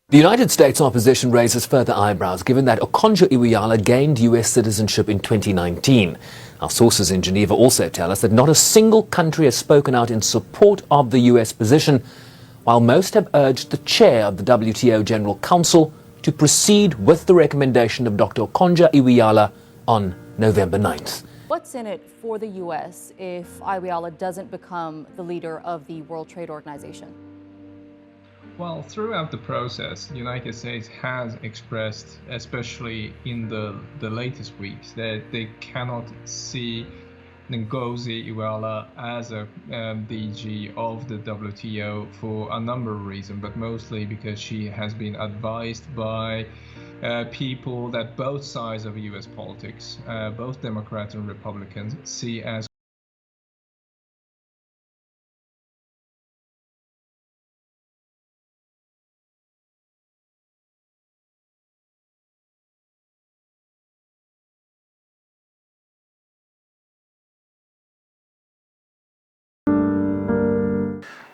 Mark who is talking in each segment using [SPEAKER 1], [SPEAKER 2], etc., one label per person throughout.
[SPEAKER 1] The United States opposition raises further eyebrows given that Okonjo-Iweala gained U.S. citizenship in 2019. Our sources in Geneva also tell us that not a single country has spoken out in support of the U.S. position, while most have urged the chair of the WTO General Council to proceed with the recommendation of Dr. Okonjo-Iweala on November 9th.
[SPEAKER 2] What's in it for the U.S. if Iweala doesn't become the leader of the World Trade Organization?
[SPEAKER 3] Well, throughout the process, the United States has expressed, especially in the latest weeks, that they cannot see Ngozi Okonjo-Iweala as a DG of the WTO for a number of reasons, but mostly because she has been advised by people that both sides of US politics, both Democrats and Republicans, see as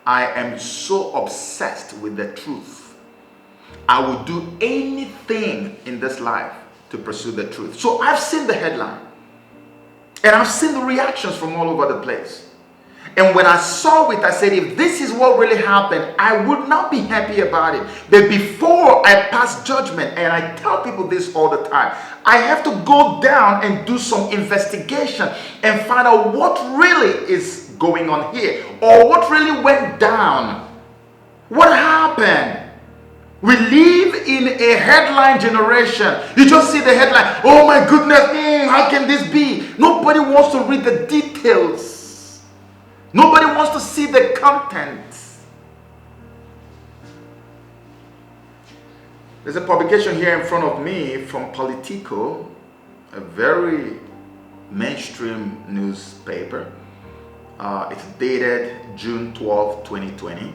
[SPEAKER 4] I am so obsessed with the truth. I will do anything in this life to pursue the truth. So I've seen the headline and I've seen the reactions from all over the place. And when I saw it, I said, if this is what really happened, I would not be happy about it. But before I pass judgment, and I tell people this all the time, I have to go down and do some investigation and find out what really is going on here, or what really went down. What happened? We live in a headline generation. You just see the headline, oh my goodness, how can this be? Nobody wants to read the details. Nobody wants to see the content. There's a publication here in front of me from Politico, a very mainstream newspaper. It's dated June 12, 2020.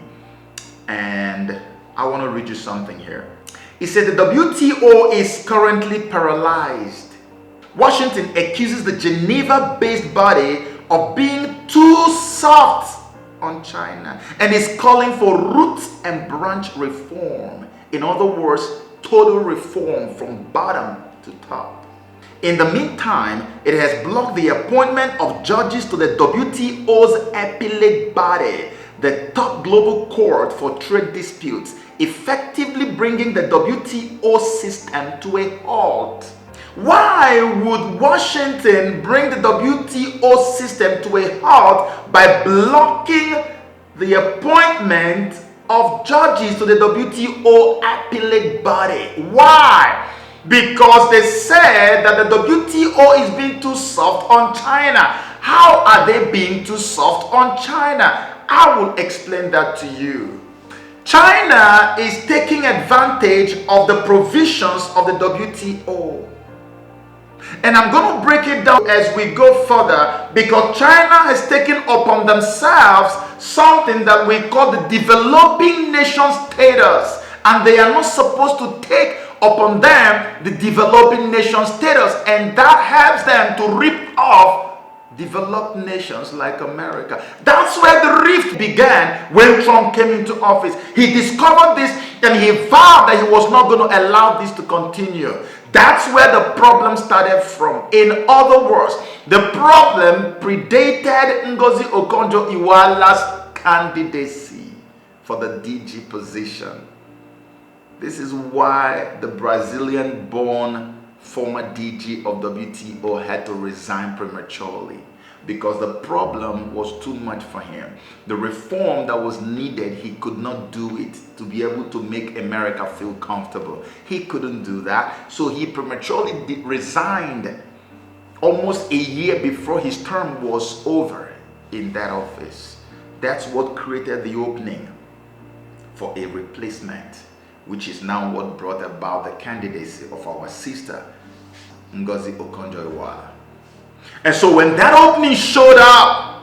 [SPEAKER 4] And I want to read you something here. It said the WTO is currently paralyzed. Washington accuses the Geneva-based body of being too soft on China and is calling for root and branch reform. In other words, total reform from bottom to top. In the meantime, it has blocked the appointment of judges to the WTO's appellate body, the top global court for trade disputes, effectively bringing the WTO system to a halt. Why would Washington bring the WTO system to a halt by blocking the appointment of judges to the WTO appellate body? Why? Because they said that the WTO is being too soft on China. How are they being too soft on China? I will explain that to you. China is taking advantage of the provisions of the WTO. And I'm going to break it down as we go further, because China has taken upon themselves something that we call the developing nation status, and they are not supposed to take upon them the developing nation status, and that helps them to rip off developed nations like America. That's where the rift began when Trump came into office. He discovered this and he vowed that he was not going to allow this to continue. That's where the problem started from. In other words, the problem predated Ngozi Okonjo-Iweala's candidacy for the DG position. This is why the Brazilian-born former DG of WTO had to resign prematurely, because the problem was too much for him. The reform that was needed, he could not do it to be able to make America feel comfortable. He couldn't do that, so he prematurely resigned almost a year before his term was over in that office. That's what created the opening for a replacement, which is now what brought about the candidacy of our sister, Ngozi Okonjo-Iweala. And so when that opening showed up,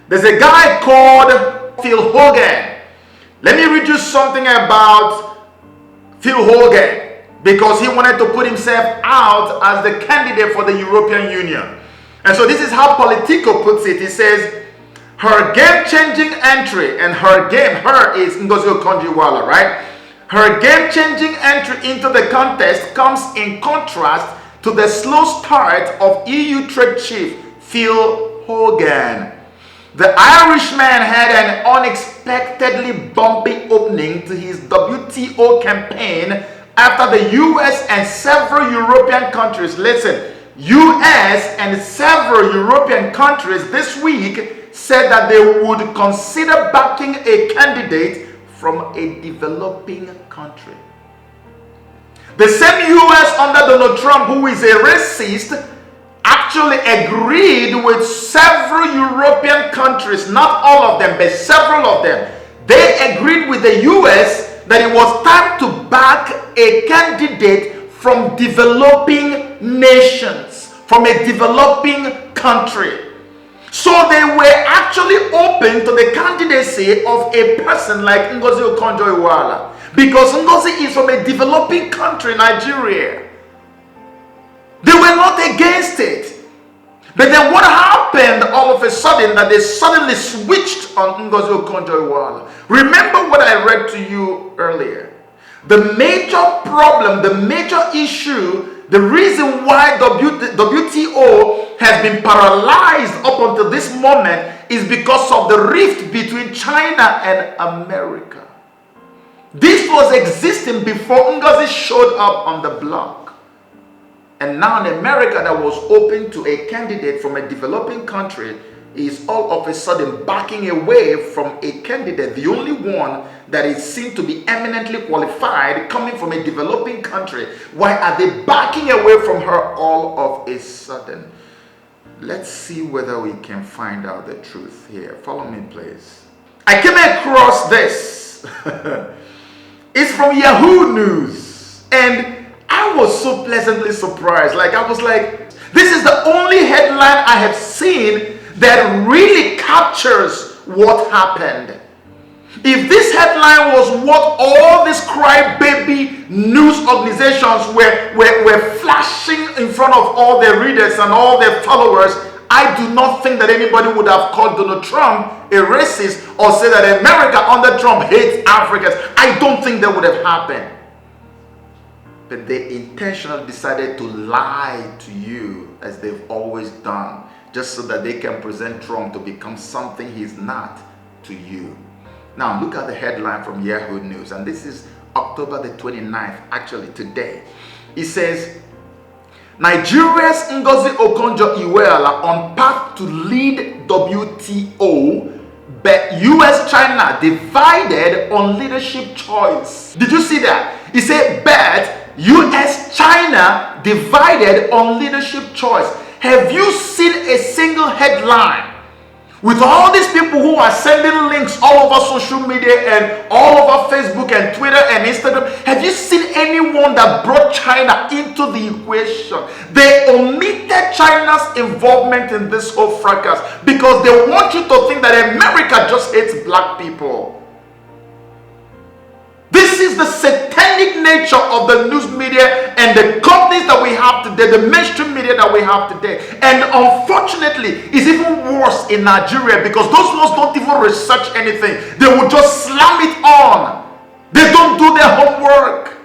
[SPEAKER 4] there's a guy called Phil Hogan. Let me read you something about Phil Hogan, because he wanted to put himself out as the candidate for the European Union. And so this is how Politico puts it. He says, her game-changing entry, and her is Ngozi Okonjo-Iweala, right? Her game-changing entry into the contest comes in contrast to the slow start of EU trade chief Phil Hogan. The Irishman had an unexpectedly bumpy opening to his WTO campaign after the US and several European countries, listen, US and several European countries this week said that they would consider backing a candidate from a developing country. The same US under Donald Trump, who is a racist, actually agreed with several European countries, not all of them, but several of them. They agreed with the US that it was time to back a candidate from developing nations, from a developing country. So they were actually open to the candidacy of a person like Ngozi Okonjo-Iweala, because Ngozi is from a developing country, Nigeria. They were not against it. But then what happened all of a sudden that they suddenly switched on Ngozi Okonjo-Iweala? Remember what I read to you earlier. The major problem, the major issue, the reason why WTO has been paralyzed up until this moment is because of the rift between China and America. This was existing before Ngozi showed up on the block. And now in America that was open to a candidate from a developing country is all of a sudden backing away from a candidate, the only one that is seen to be eminently qualified, coming from a developing country. Why are they backing away from her all of a sudden? Let's see whether we can find out the truth here. Follow me, please. I came across this. It's from Yahoo News. And I was so pleasantly surprised. I was like, this is the only headline I have seen that really captures what happened. If this headline was what all these crybaby news organizations were flashing in front of all their readers and all their followers, I do not think that anybody would have called Donald Trump a racist or say that America under Trump hates Africans. I don't think that would have happened. But they intentionally decided to lie to you, as they've always done, just so that they can present Trump to become something he's not to you. Now look at the headline from Yahoo News, and this is October the 29th, actually today. It says, Nigeria's Ngozi Okonjo-Iweala on path to lead WTO, but US-China divided on leadership choice. Did you see that? It said, but US-China divided on leadership choice. Have you seen a single headline with all these people who are sending links all over social media and all over Facebook and Twitter and Instagram? Have you seen anyone that brought China into the equation? They omitted China's involvement in this whole fracas because they want you to think that America just hates black people. This is the satanic nature of the news media and the companies that we have today, the mainstream media that we have today. And unfortunately, it's even worse in Nigeria because those ones don't even research anything. They will just slam it on. They don't do their homework.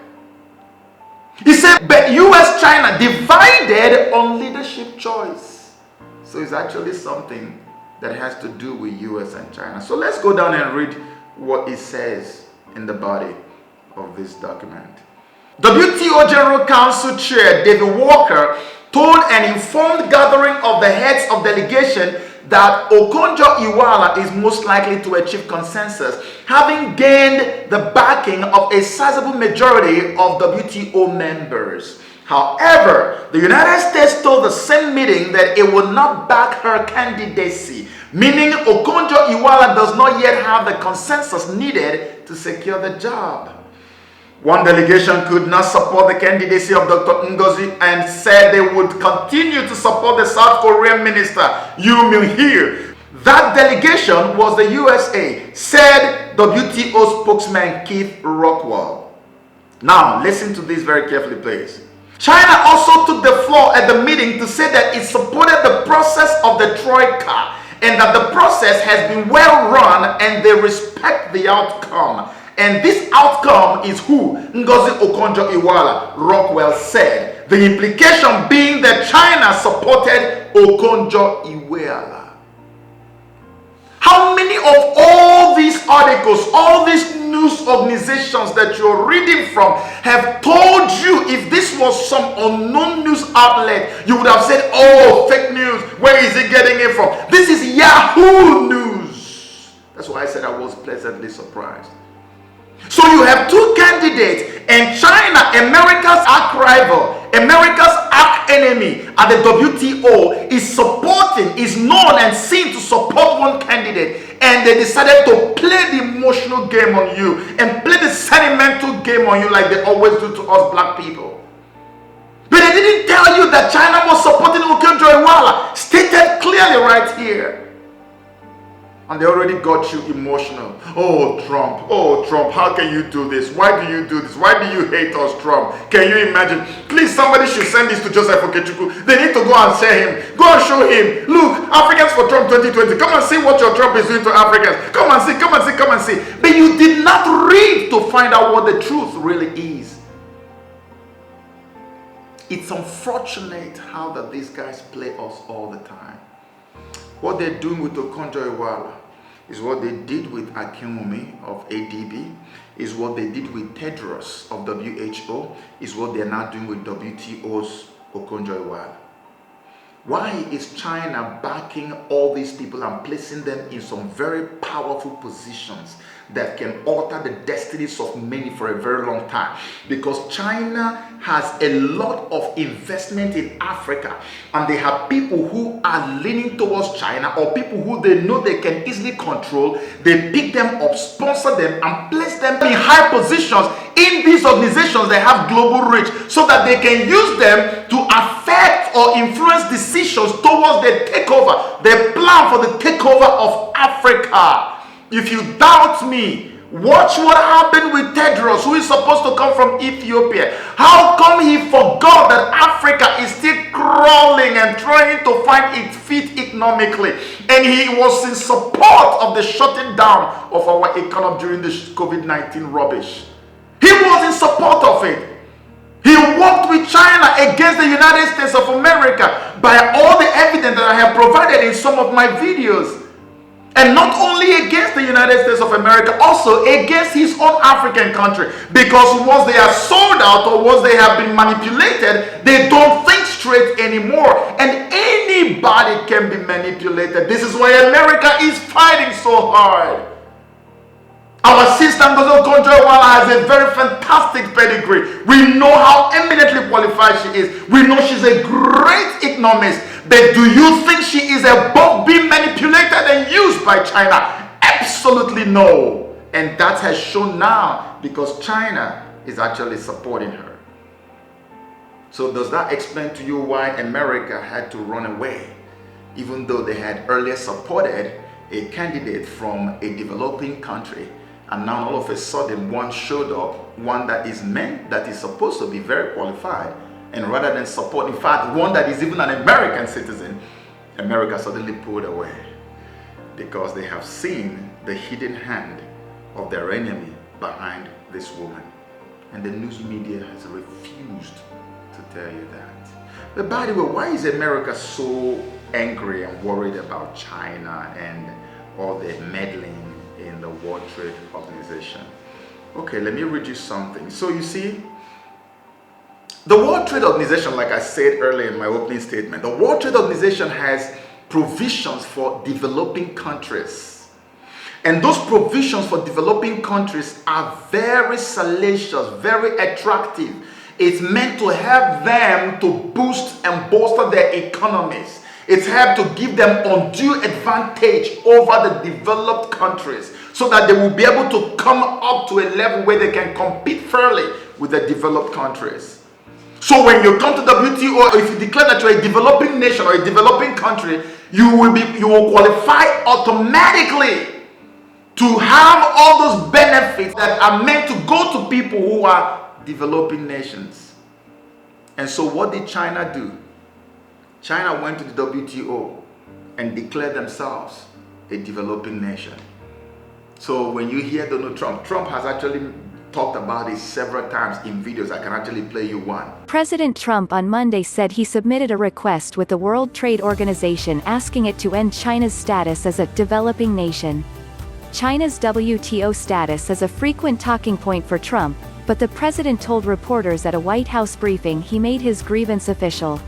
[SPEAKER 4] He said, but US-China divided on leadership choice. So it's actually something that has to do with US and China. So let's go down and read what it says in the body of this document. WTO General Counsel Chair David Walker told an informed gathering of the heads of delegation that Okonjo-Iweala is most likely to achieve consensus, having gained the backing of a sizable majority of WTO members. However, the United States told the same meeting that it would not back her candidacy, meaning Okonjo-Iweala does not yet have the consensus needed to secure the job. One delegation could not support the candidacy of Dr. Ngozi and said they would continue to support the South Korean minister, Yoo Myung-hee. That delegation was the USA, said WTO spokesman Keith Rockwell. Now, listen to this very carefully, please. China also took the floor at the meeting to say that it supported the process of the Troika and that the process has been well run and they respect the outcome. And this outcome is who Ngozi Okonjo-Iweala, Rockwell, said. The implication being that China supported Okonjo-Iweala. How many of all these articles, all these news organizations that you're reading from have told you, if this was some unknown news outlet, you would have said, oh, fake news, where is he getting it from? This is Yahoo News. That's why I said I was pleasantly surprised. So you have two candidates, and China, America's arch rival, America's arch enemy at the WTO, is known and seen to support one candidate, and they decided to play the emotional game on you and play the sentimental game on you like they always do to us black people. But they didn't tell you that China was supporting Okonjo-Iweala, stated clearly right here. And they already got you emotional. Oh, Trump, how can you do this? Why do you do this? Why do you hate us, Trump? Can you imagine? Please, somebody should send this to Joseph Okechukwu. They need to go and share him. Go and show him. Look, Africans for Trump 2020. Come and see what your Trump is doing to Africans. Come and see, come and see, come and see. But you did not read to find out what the truth really is. It's unfortunate how that these guys play us all the time. What they're doing with Okonjo-Iweala is what they did with Akinwumi of ADB, is what they did with Tedros of WHO, is what they're now doing with WTO's Okonjo-Iweala. Why is China backing all these people and placing them in some very powerful positions that can alter the destinies of many for a very long time? Because China has a lot of investment in Africa, and they have people who are leaning towards China, or people who they know they can easily control. They pick them up, sponsor them, and place them in high positions in these organizations that have global reach, so that they can use them to affect or influence decisions towards the takeover, the plan for the takeover of Africa. If you doubt me, watch what happened with Tedros, who is supposed to come from Ethiopia. How come he forgot that Africa is still crawling and trying to find its feet economically? And he was in support of the shutting down of our economy during the COVID-19 rubbish. He was in support of it. He worked with China against the United States of America by all the evidence that I have provided in some of my videos. And not only against the United States of America, also against his own African country. Because once they are sold out, or once they have been manipulated, they don't think straight anymore. And anybody can be manipulated. This is why America is fighting so hard. Our sister Ngozi Okonjo-Iweala has a very fantastic pedigree. We know how eminently qualified she is. We know she's a great economist. But do you think she is above being manipulated and used by China? Absolutely no. And that has shown now, because China is actually supporting her. So does that explain to you why America had to run away, even though they had earlier supported a candidate from a developing country? And now all of a sudden one showed up, one that is supposed to be very qualified, and rather than support, in fact, one that is even an American citizen, America suddenly pulled away because they have seen the hidden hand of their enemy behind this woman. And the news media has refused to tell you that. But by the way, why is America so angry and worried about China and all the meddling in the World Trade Organization? Okay, let me read you something. So you see, the World Trade Organization, like I said earlier in my opening statement, the World Trade Organization has provisions for developing countries. And those provisions for developing countries are very salacious, very attractive. It's meant to help them to boost and bolster their economies. It's helped to give them undue advantage over the developed countries, so that they will be able to come up to a level where they can compete fairly with the developed countries. So when you come to WTO, or if you declare that you're a developing nation or a developing country, you will qualify automatically to have all those benefits that are meant to go to people who are developing nations. And so what did China do? China went to the WTO and declared themselves a developing nation. So when you hear Donald Trump, Trump has actually talked about it several times in videos. I can actually play you one.
[SPEAKER 5] President Trump on Monday said he submitted a request with the World Trade Organization asking it to end China's status as a developing nation. China's WTO status is a frequent talking point for Trump, but the president told reporters at a White House briefing he made his grievance official.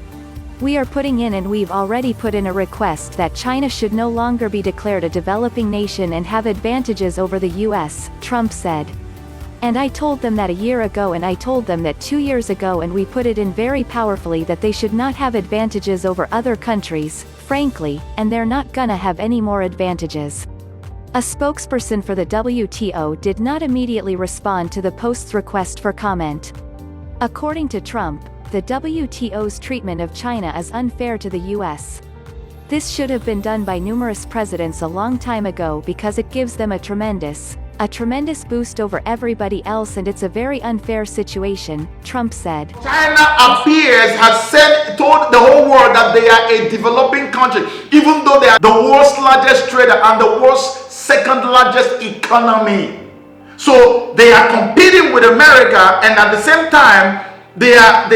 [SPEAKER 5] "We are putting in and we've already put in a request that China should no longer be declared a developing nation and have advantages over the US," Trump said. "And I told them that a year ago and I told them that 2 years ago and we put it in very powerfully that they should not have advantages over other countries, frankly, and they're not gonna have any more advantages." A spokesperson for the WTO did not immediately respond to the Post's request for comment. According to Trump, the WTO's treatment of China is unfair to the US. "This should have been done by numerous presidents a long time ago because it gives them a tremendous boost over everybody else and it's a very unfair situation," Trump said.
[SPEAKER 4] China appears has told the whole world that they are a developing country, even though they are the world's largest trader and the world's second largest economy. So they are competing with America, and at the same time, they have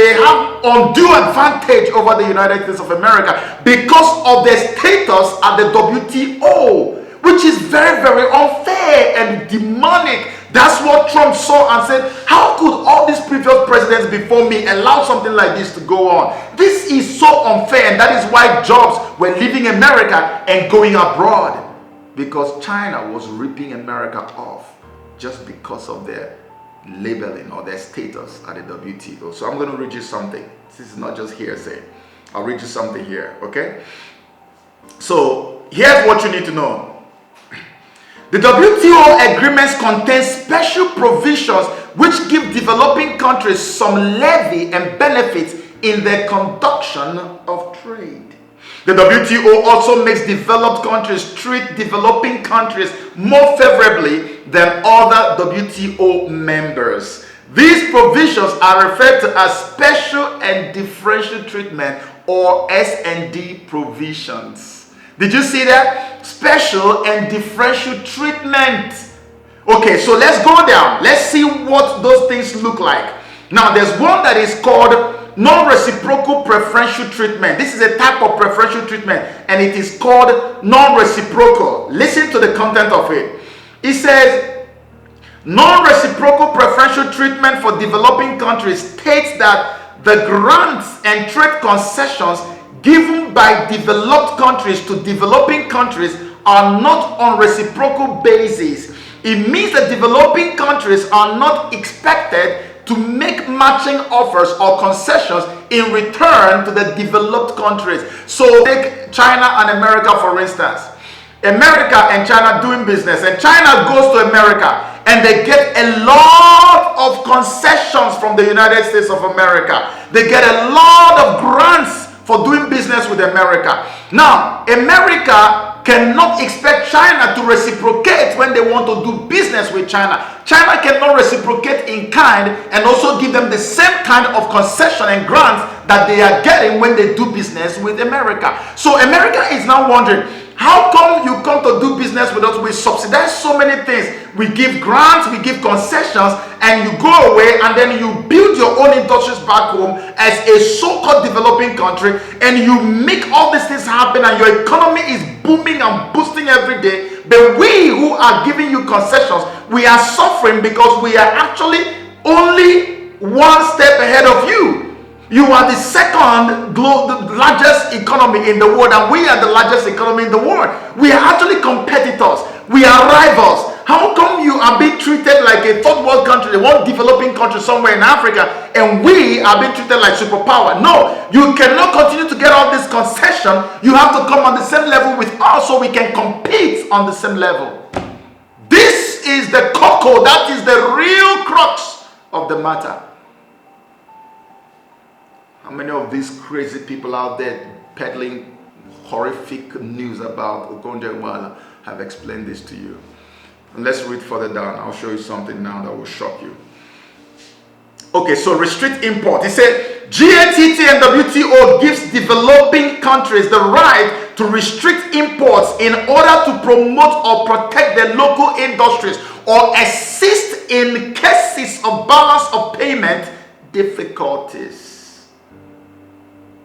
[SPEAKER 4] undue advantage over the United States of America because of their status at the WTO, which is very, very unfair and demonic. That's what Trump saw and said, how could all these previous presidents before me allow something like this to go on? This is so unfair, and that is why jobs were leaving America and going abroad, because China was ripping America off just because of their labeling or their status at the WTO. So I'm going to read you something. This is not just hearsay. I'll read you something here, okay? So here's what you need to know. The WTO agreements contain special provisions which give developing countries some levy and benefits in the conduction of trade. The WTO also makes developed countries treat developing countries more favorably than other WTO members. These provisions are referred to as special and differential treatment, or S&D provisions. Did you see that? Special and differential treatment. Okay, so let's go down. Let's see what those things look like. Now, there's one that is called non-reciprocal preferential treatment. This is a type of preferential treatment, and it is called non-reciprocal. Listen to the content of it. It says, non-reciprocal preferential treatment for developing countries states that the grants and trade concessions given by developed countries to developing countries are not on reciprocal basis. It means that developing countries are not expected to make matching offers or concessions in return to the developed countries. So take China and America, for instance. America and China doing business, and China goes to America and they get a lot of concessions from the United States of America. They get a lot of grants for doing business with America. Now, America cannot expect China to reciprocate when they want to do business with China. China cannot reciprocate in kind and also give them the same kind of concession and grants that they are getting when they do business with America. So America is now wondering, how come you come to do business with us? We subsidize so many things. We give grants, we give concessions, and you go away and then you build your own industries back home as a so-called developing country, and you make all these things happen and your economy is booming and boosting every day. But we who are giving you concessions, we are suffering because we are actually only one step ahead of you. You are the second largest economy in the world, and we are the largest economy in the world. We are actually competitors. We are rivals. How come you are being treated like a third world country, one developing country somewhere in Africa, and we are being treated like superpower? No, you cannot continue to get all this concession. You have to come on the same level with us so we can compete on the same level. This is the cocoa. That is the real crux of the matter. How many of these crazy people out there peddling horrific news about Okonjo-Iweala have explained this to you? And let's read further down. I'll show you something now that will shock you. Okay, so restrict import. It said GATT and WTO gives developing countries the right to restrict imports in order to promote or protect the local industries or assist in cases of balance of payment difficulties.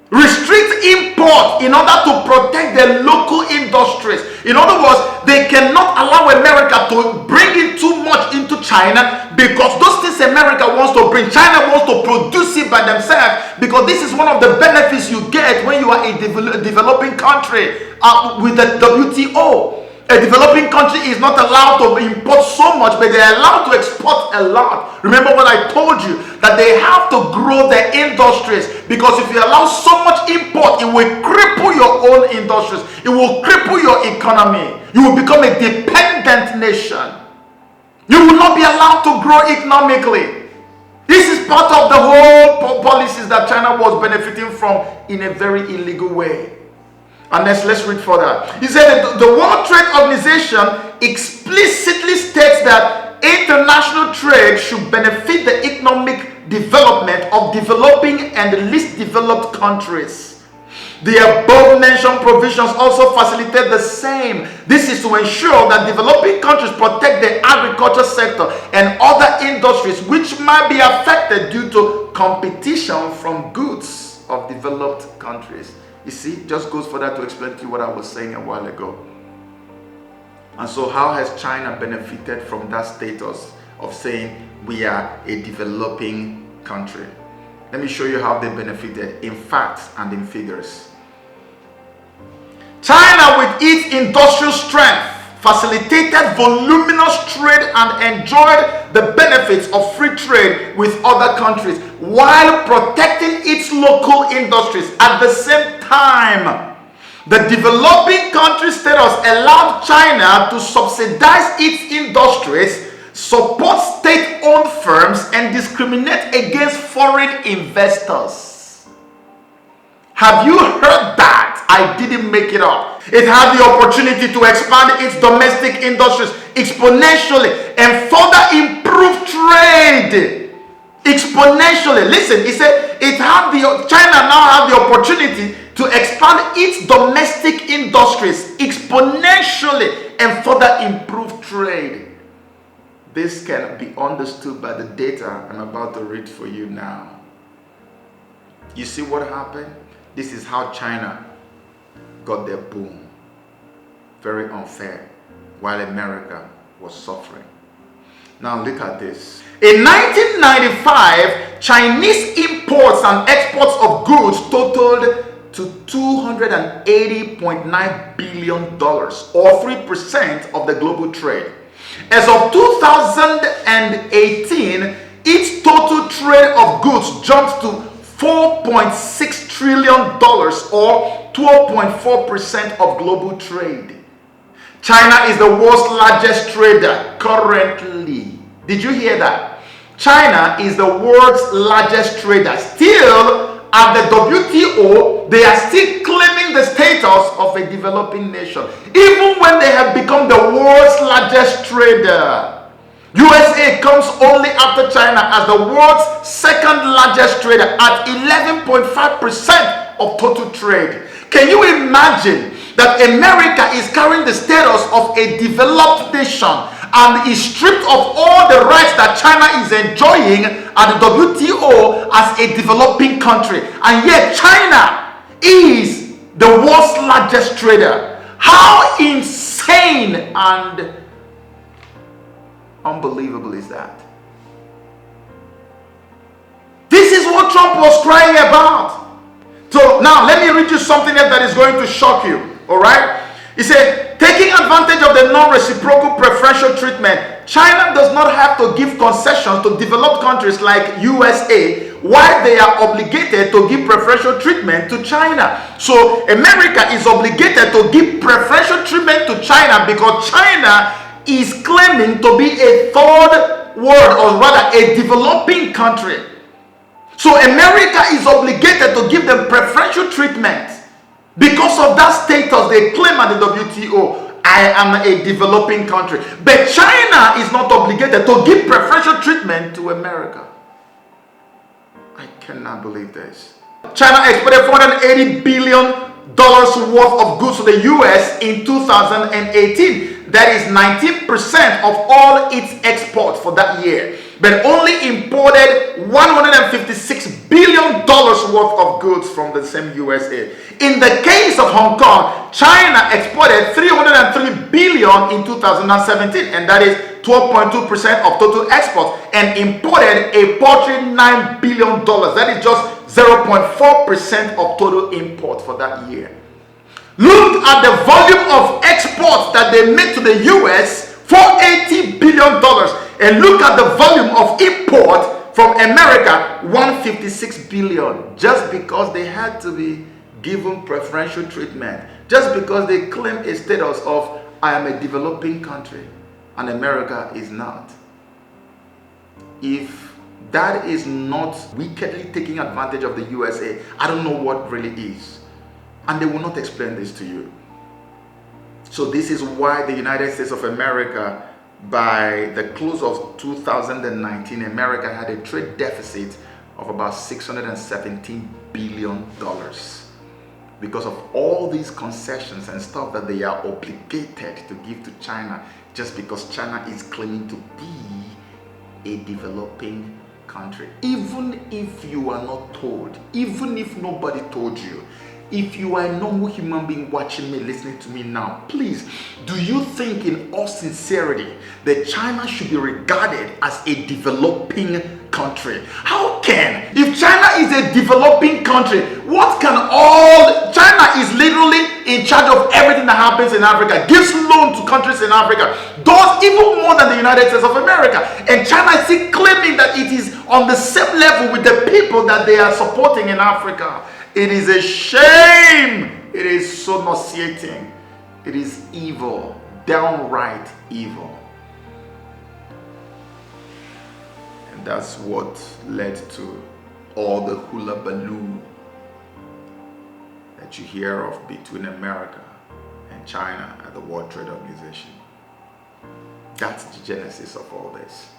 [SPEAKER 4] Restrict import in order to protect the local industries. In other words, they cannot allow America to bring in too much into China, because those things America wants to bring, China wants to produce it by themselves, because this is one of the benefits you get when you are a developing country with the WTO. A developing country is not allowed to import so much, but they're allowed to export a lot. Remember what I told you, that they have to grow their industries, because if you allow so much import, it will cripple your own industries. It will cripple your economy. You will become a dependent nation. You will not be allowed to grow economically. This is part of the whole policies that China was benefiting from in a very illegal way. And let's read further. He said that the World Trade Organization explicitly states that international trade should benefit the economic development of developing and least developed countries. The above mentioned provisions also facilitate the same. This is to ensure that developing countries protect the agriculture sector and other industries which might be affected due to competition from goods of developed countries. You see, it just goes further to explain to you what I was saying a while ago. And so how has China benefited from that status of saying we are a developing country? Let me show you how they benefited in facts and in figures. China, with its industrial strength, facilitated voluminous trade and enjoyed the benefits of free trade with other countries while protecting its local industries. At the same time, the developing country status allowed China to subsidize its industries, support state-owned firms, and discriminate against foreign investors. Have you heard that? I didn't make it up. It had the opportunity to expand its domestic industries exponentially and further improve trade exponentially. Listen, he said China now had the opportunity to expand its domestic industries exponentially and further improve trade. This can be understood by the data I'm about to read for you now. You see what happened? This is how China got their boom. Very unfair, while America was suffering. Now look at this. In 1995, Chinese imports and exports of goods totaled to $280.9 billion, or 3% of the global trade. As of 2018, its total trade of goods jumped to $4.6 trillion, or 12.4% of global trade. China is the world's largest trader currently. Did you hear that? China is the world's largest trader. Still, at the WTO, they are still claiming the status of a developing nation, even when they have become the world's largest trader. USA comes only after China as the world's second largest trader at 11.5% of total trade. Can you imagine that America is carrying the status of a developed nation and is stripped of all the rights that China is enjoying at the WTO as a developing country, and yet China is the world's largest trader? How insane and unbelievable is that? This is what Trump was crying about. So now let me read you something else that is going to shock you. All right? He said, taking advantage of the non-reciprocal preferential treatment, China does not have to give concessions to developed countries like USA, while they are obligated to give preferential treatment to China. So America is obligated to give preferential treatment to China because China is claiming to be a third world, or rather a developing country. So America is obligated to give them preferential treatment because of that status they claim at the WTO. I am a developing country. But China is not obligated to give preferential treatment to America. I cannot believe this. China exported $480 billion worth of goods to the US in 2018. That is 19% of all its exports for that year, but only imported $156 billion worth of goods from the same USA. In the case of Hong Kong, China exported $303 billion in 2017, and that is 12.2% of total exports, and imported a paltry $9 billion. That is just 0.4% of total import for that year. Look at the volume of exports that they made to the US, $480 billion, and look at the volume of import from America, $156 billion, just because they had to be given preferential treatment, just because they claim a status of I am a developing country and America is not. If that is not wickedly taking advantage of the USA, I don't know what really is. And they will not explain this to you. So this is why the United States of America, by the close of 2019, America had a trade deficit of about $617 billion because of all these concessions and stuff that they are obligated to give to China, just because China is claiming to be a developing country. Even if you are not told, even if nobody told you, if you are a normal human being watching me, listening to me now, please, do you think in all sincerity that China should be regarded as a developing country? How can, if China is a developing country, what can all, China is literally in charge of everything that happens in Africa, gives loan to countries in Africa, does even more than the United States of America, and China is still claiming that it is on the same level with the people that they are supporting in Africa. It is a shame. It is so nauseating. It is evil, downright evil. And that's what led to all the hula baloo that you hear of between America and China at the World Trade Organization. That's the genesis of all this.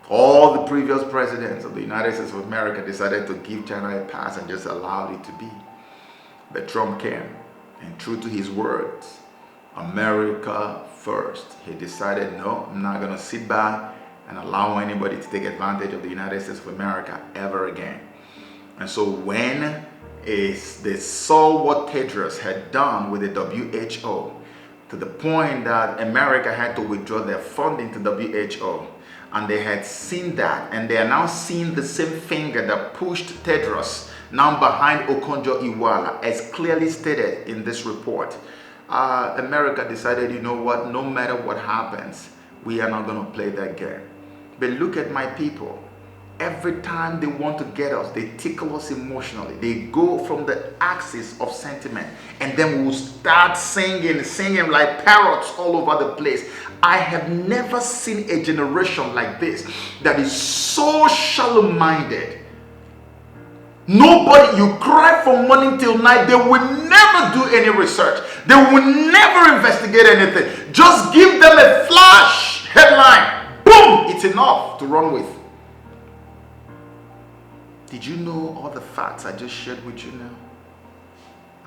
[SPEAKER 4] All the previous presidents of the United States of America decided to give China a pass and just allowed it to be. But Trump came, and true to his words, America first. He decided, no, I'm not going to sit back and allow anybody to take advantage of the United States of America ever again. And so when they saw what Tedros had done with the WHO, to the point that America had to withdraw their funding to WHO, and they had seen that, and they are now seeing the same finger that pushed Tedros now behind Okonjo-Iweala, as clearly stated in this report. America decided, you know what, no matter what happens, we are not going to play that game. But look at my people. Every time they want to get us, they tickle us emotionally. They go from the axis of sentiment, and then we'll start singing like parrots all over the place. I have never seen a generation like this that is so shallow-minded. Nobody, you cry from morning till night, they will never do any research. They will never investigate anything. Just give them a flash headline. Boom! It's enough to run with. Did you know all the facts I just shared with you now?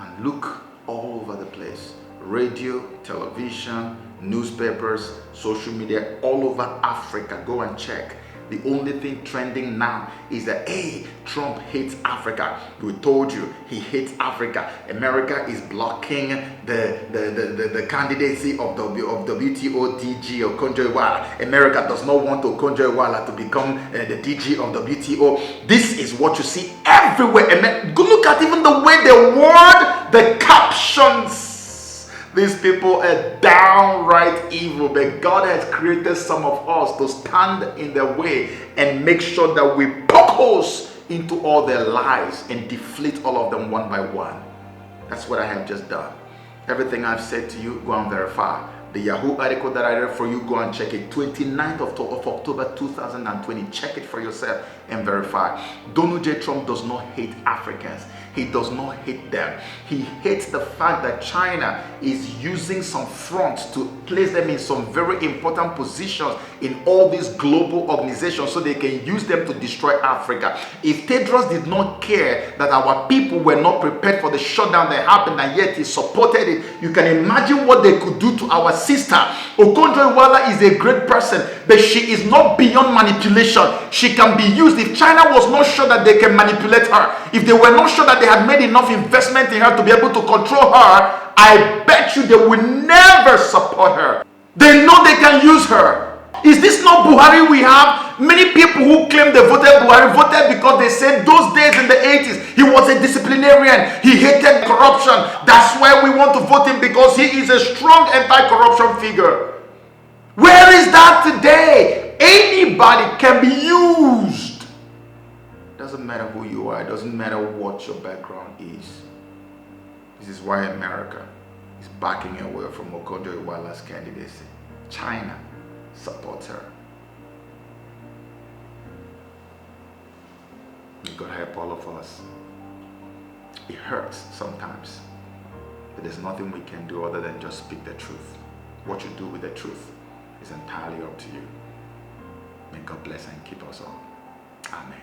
[SPEAKER 4] And look all over the place. Radio, television, newspapers, social media, all over Africa. Go and check. The only thing trending now is that, hey, Trump hates Africa. We told you he hates Africa. America is blocking the candidacy of WTO DG Okonjo-Iweala. America does not want Okonjo-Iweala to become the DG of WTO. This is what you see everywhere. Go look at even the way they word the captions. These people are downright evil, but God has created some of us to stand in their way and make sure that we poke holes into all their lives and deflate all of them one by one. That's what I have just done. Everything I've said to you, go and verify. The Yahoo article that I read for you, go and check it. 29th of October 2020. Check it for yourself and verify. Donald J. Trump does not hate Africans. He does not hate them. He hates the fact that China is using some fronts to place them in some very important positions in all these global organizations so they can use them to destroy Africa. If Tedros did not care that our people were not prepared for the shutdown that happened, and yet he supported it. You can imagine what they could do to our sister. Okonjo-Iweala is a great person, but she is not beyond manipulation. She can be used. If China was not sure that they can manipulate her, if they were not sure that they had made enough investment in her to be able to control her, I bet you they will never support her. They know they can use her. Is this not Buhari we have? Many people who claim they voted Buhari voted because they said those days in the 80s he was a disciplinarian, he hated corruption. That's why we want to vote him, because he is a strong anti-corruption figure. Where is that today? Anybody can be used. Doesn't matter who you are, it doesn't matter what your background is. This is why America is backing away from Okonjo-Iweala's candidacy. China supports her. May God help all of us. It hurts sometimes, but there's nothing we can do other than just speak the truth. What you do with the truth is entirely up to you. May God bless and keep us all. Amen.